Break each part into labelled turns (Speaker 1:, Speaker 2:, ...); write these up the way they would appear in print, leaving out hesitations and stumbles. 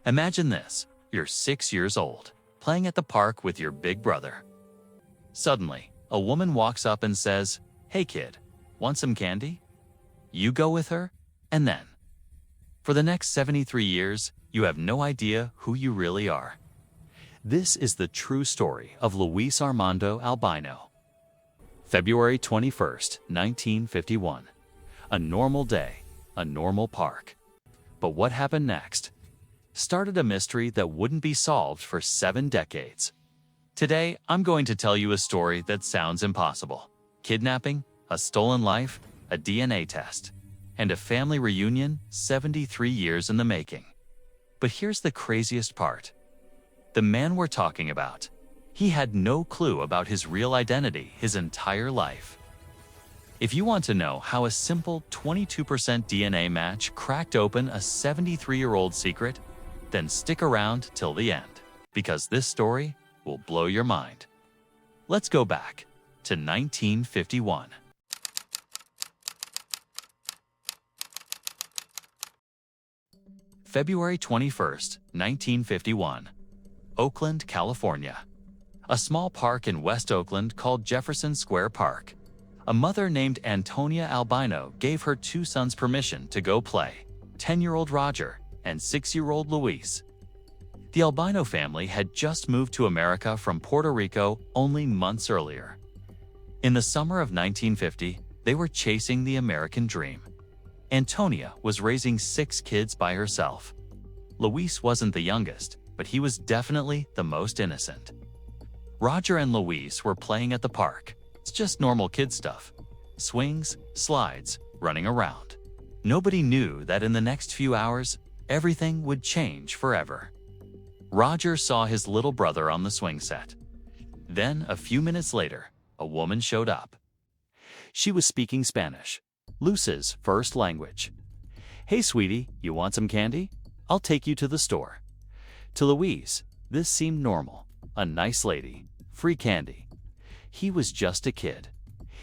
Speaker 1: Imagine this, you're 6 years old, playing at the park with your big brother. Suddenly, a woman walks up and says, "Hey kid, want some candy?" You go with her, and then, for the next 73 years, you have no idea who you really are. This is the true story of Luis Armando Albino. February 21st, 1951. A normal day, a normal park. But what happened next started a mystery that wouldn't be solved for 7 decades. Today, I'm going to tell you a story that sounds impossible. Kidnapping, a stolen life, a DNA test, and a family reunion 73 years in the making. But here's the craziest part. The man we're talking about, he had no clue about his real identity his entire life. If you want to know how a simple 22% DNA match cracked open a 73-year-old secret, then stick around till the end, because this story will blow your mind. Let's go back to 1951. February 21st, 1951. Oakland, California. A small park in West Oakland called Jefferson Square Park. A mother named Antonia Albino gave her 2 sons permission to go play, 10-year-old Roger and 6-year-old Luis. The Albino family had just moved to America from Puerto Rico only months earlier. In the summer of 1950, they were chasing the American dream. Antonia was raising 6 kids by herself. Luis wasn't the youngest, but he was definitely the most innocent. Roger and Luis were playing at the park. It's just normal kid stuff. Swings, slides, running around. Nobody knew that in the next few hours, everything would change forever. Roger saw his little brother on the swing set. Then, a few minutes later, a woman showed up. She was speaking Spanish, Luz's first language. "Hey sweetie, you want some candy? I'll take you to the store." To Luis, this seemed normal. A nice lady, free candy. He was just a kid.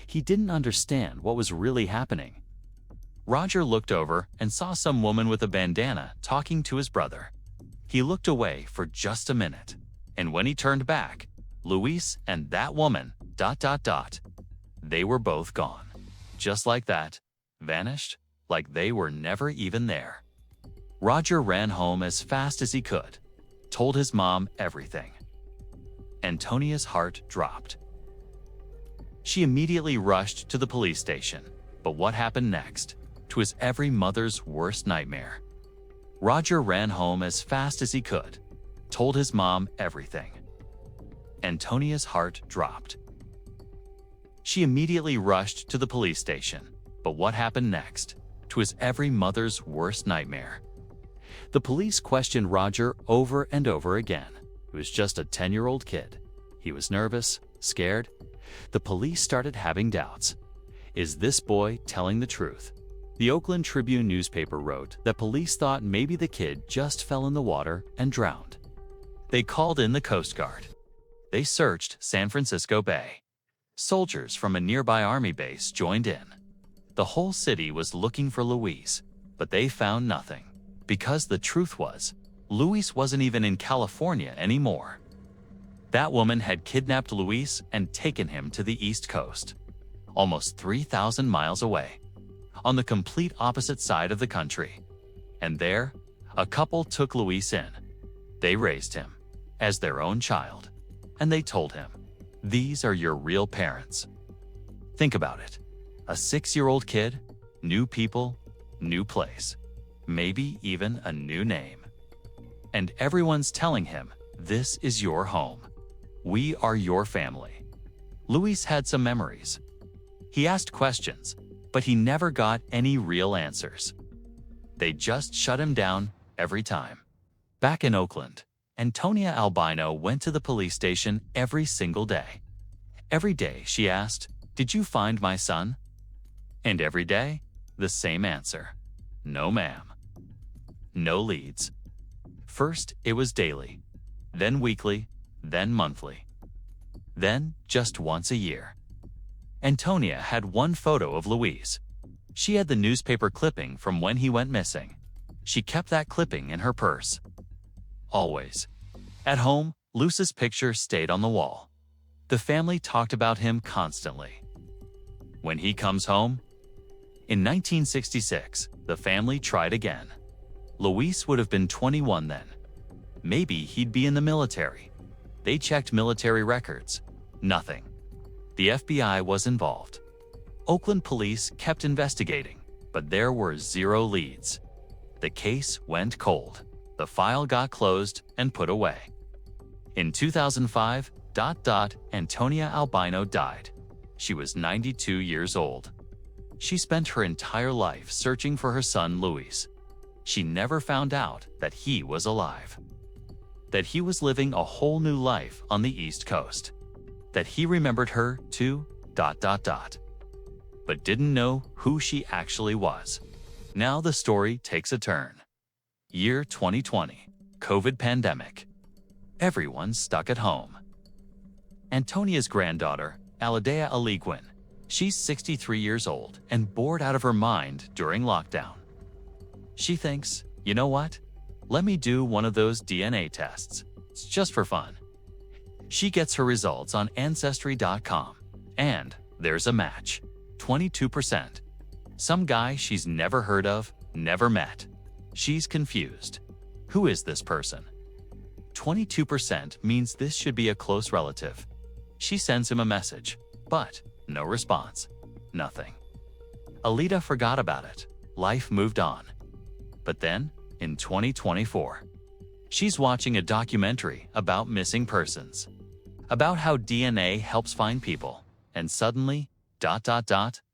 Speaker 1: He didn't understand what was really happening. Roger looked over and saw some woman with a bandana talking to his brother. He looked away for just a minute, and when he turned back, Luis and that woman, ... they were both gone. Just like that, vanished, like they were never even there. Roger ran home as fast as he could, told his mom everything. Antonia's heart dropped. She immediately rushed to the police station, but what happened next was every mother's worst nightmare. Roger ran home as fast as he could, told his mom everything. Antonia's heart dropped. She immediately rushed to the police station, but what happened next was every mother's worst nightmare. The police questioned Roger over and over again. He was just a 10-year-old kid. He was nervous, scared. The police started having doubts. Is this boy telling the truth? The Oakland Tribune newspaper wrote that police thought maybe the kid just fell in the water and drowned. They called in the Coast Guard. They searched San Francisco Bay. Soldiers from a nearby army base joined in. The whole city was looking for Luis, but they found nothing. Because the truth was, Luis wasn't even in California anymore. That woman had kidnapped Luis and taken him to the East Coast, almost 3,000 miles away, on the complete opposite side of the country. And there, a couple took Luis in. They raised him as their own child, and they told him, "These are your real parents." Think about it. A 6-year-old kid, new people, new place, maybe even a new name. And everyone's telling him, "This is your home. We are your family." Luis had some memories. He asked questions, but he never got any real answers. They just shut him down every time. Back in Oakland, Antonia Albino went to the police station every single day. Every day she asked, "Did you find my son?" And every day, the same answer. "No, ma'am." No leads. First, it was daily, then weekly, then monthly, then just once a year. Antonia had one photo of Luis. She had the newspaper clipping from when he went missing. She kept that clipping in her purse. always. At home, Luis's picture stayed on the wall. The family talked about him constantly. When he comes home? In 1966, the family tried again. Luis would have been 21 then. Maybe he'd be in the military. They checked military records. Nothing. The FBI was involved. Oakland police kept investigating, but there were zero leads. The case went cold. The file got closed and put away. In 2005, Antonia Albino died. She was 92 years old. She spent her entire life searching for her son Luis. She never found out that he was alive. That he was living a whole new life on the East Coast. That he remembered her too, but didn't know who she actually was. Now the story takes a turn. Year 2020, COVID pandemic. Everyone's stuck at home. Antonia's granddaughter, Alidea Aliguin, she's 63 years old and bored out of her mind during lockdown. She thinks, you know what? Let me do one of those DNA tests. It's just for fun. She gets her results on Ancestry.com, and there's a match. 22%. Some guy she's never heard of, never met. She's confused. Who is this person? 22% means this should be a close relative. She sends him a message, but no response. Nothing. Alida forgot about it. Life moved on. But then, in 2024, she's watching a documentary about missing persons. About how DNA helps find people, and suddenly,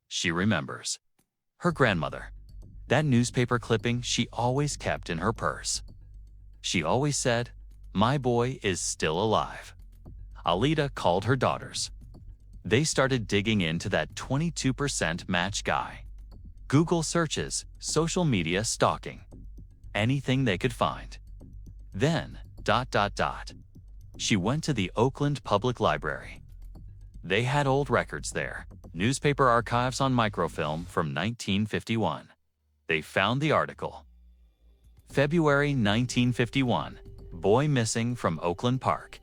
Speaker 1: she remembers. Her grandmother. That newspaper clipping she always kept in her purse. She always said, "My boy is still alive." Alida called her daughters. They started digging into that 22% match guy. Google searches, social media stalking. Anything they could find. Then, she went to the Oakland Public Library. They had old records there, newspaper archives on microfilm from 1951. They found the article. February 1951, boy missing from Oakland Park.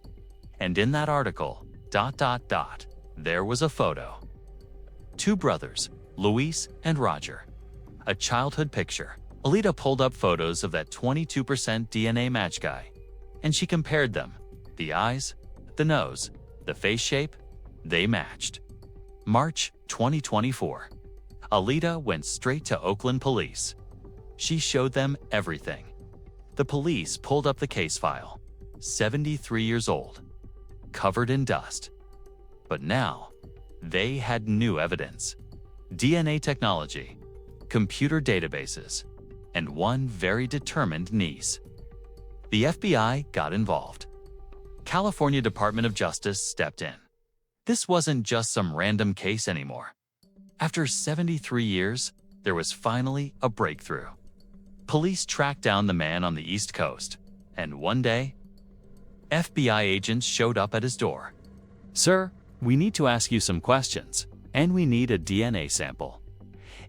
Speaker 1: And in that article, there was a photo. Two brothers, Luis and Roger. A childhood picture. Alida pulled up photos of that 22% DNA match guy, and she compared them. The eyes, the nose, the face shape, they matched. March 2024. Alida went straight to Oakland police. She showed them everything. The police pulled up the case file. 73 years old. Covered in dust. But now, they had new evidence. DNA technology, computer databases, and one very determined niece. The FBI got involved. California Department of Justice stepped in. This wasn't just some random case anymore. After 73 years, there was finally a breakthrough. Police tracked down the man on the East Coast, and one day, FBI agents showed up at his door. "Sir, we need to ask you some questions, and we need a DNA sample.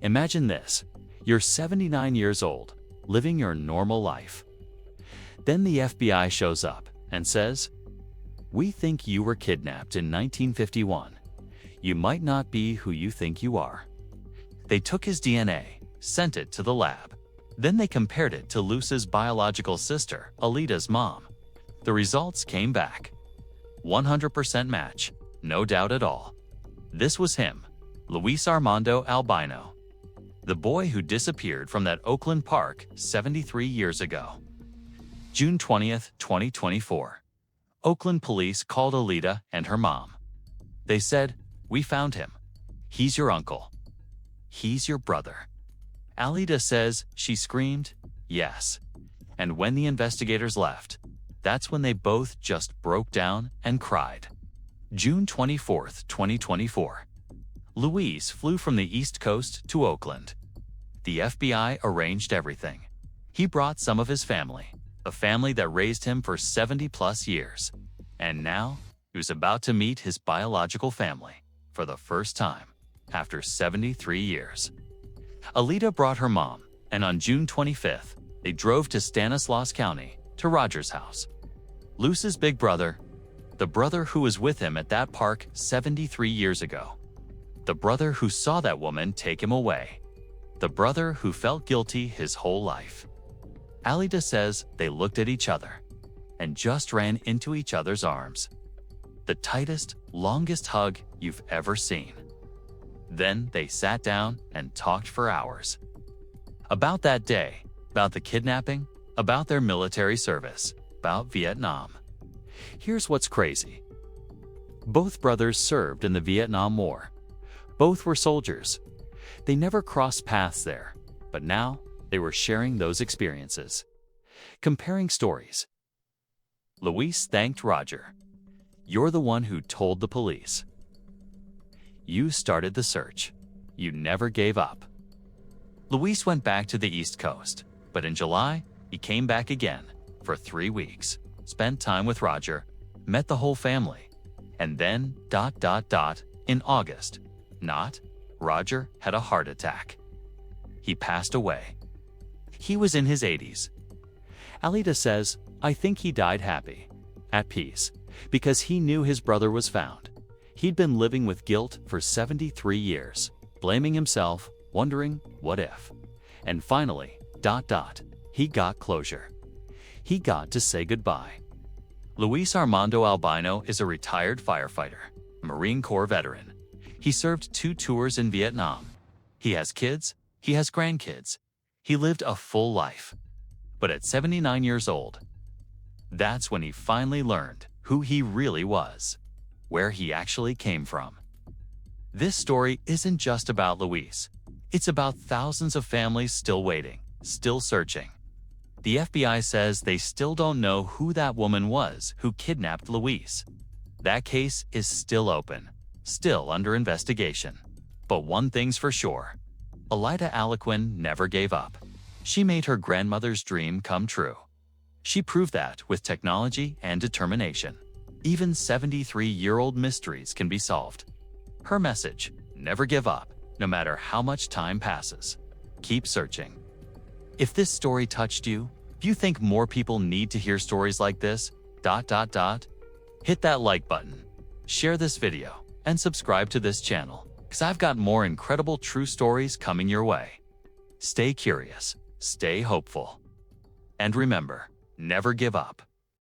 Speaker 1: Imagine this, you're 79 years old, living your normal life. Then the FBI shows up and says, 'We think you were kidnapped in 1951. You might not be who you think you are.' They took his DNA, sent it to the lab. Then they compared it to Luis's biological sister, Alida's mom. The results came back. 100% match, no doubt at all. This was him, Luis Armando Albino, the boy who disappeared from that Oakland park 73 years ago. June 20th, 2024. Oakland police called Alida and her mom. They said, "We found him. He's your uncle. He's your brother." Alida says she screamed, "Yes." And when the investigators left, that's when they both just broke down and cried. June 24th, 2024. Luis flew from the East Coast to Oakland. The FBI arranged everything. He brought some of his family, a family that raised him for 70+ years. And now, he was about to meet his biological family for the first time after 73 years. Alida brought her mom, and on June 25th, they drove to Stanislaus County to Roger's house. Luis's big brother, the brother who was with him at that park 73 years ago. The brother who saw that woman take him away. The brother who felt guilty his whole life. Alida says they looked at each other and just ran into each other's arms. The tightest, longest hug you've ever seen. Then they sat down and talked for hours. About that day, about the kidnapping, about their military service, about Vietnam. Here's what's crazy. Both brothers served in the Vietnam War. Both were soldiers. They never crossed paths there, but now they were sharing those experiences. Comparing stories. Luis thanked Roger. "You're the one who told the police. You started the search. You never gave up." Luis went back to the East Coast, but in July, he came back again for 3 weeks, spent time with Roger, met the whole family, and then ... in August, Roger had a heart attack. He passed away. He was in his 80s. Alida says, "I think he died happy, at peace, because he knew his brother was found. He'd been living with guilt for 73 years, blaming himself, wondering what if. And finally, he got closure. He got to say goodbye." Luis Armando Albino is a retired firefighter, Marine Corps veteran. He served 2 tours in Vietnam. He has kids, he has grandkids. He lived a full life. But at 79 years old, that's when he finally learned who he really was, where he actually came from. This story isn't just about Luis. It's about thousands of families still waiting, still searching. The FBI says they still don't know who that woman was who kidnapped Luis. That case is still open, still under investigation. But one thing's for sure, Alida Aliquin never gave up. She made her grandmother's dream come true. She proved that with technology and determination, even 73-year-old mysteries can be solved. Her message, never give up, no matter how much time passes. Keep searching. If this story touched you, if you think more people need to hear stories like this, hit that like button, share this video, and subscribe to this channel, because I've got more incredible true stories coming your way. Stay curious, stay hopeful, and remember, never give up.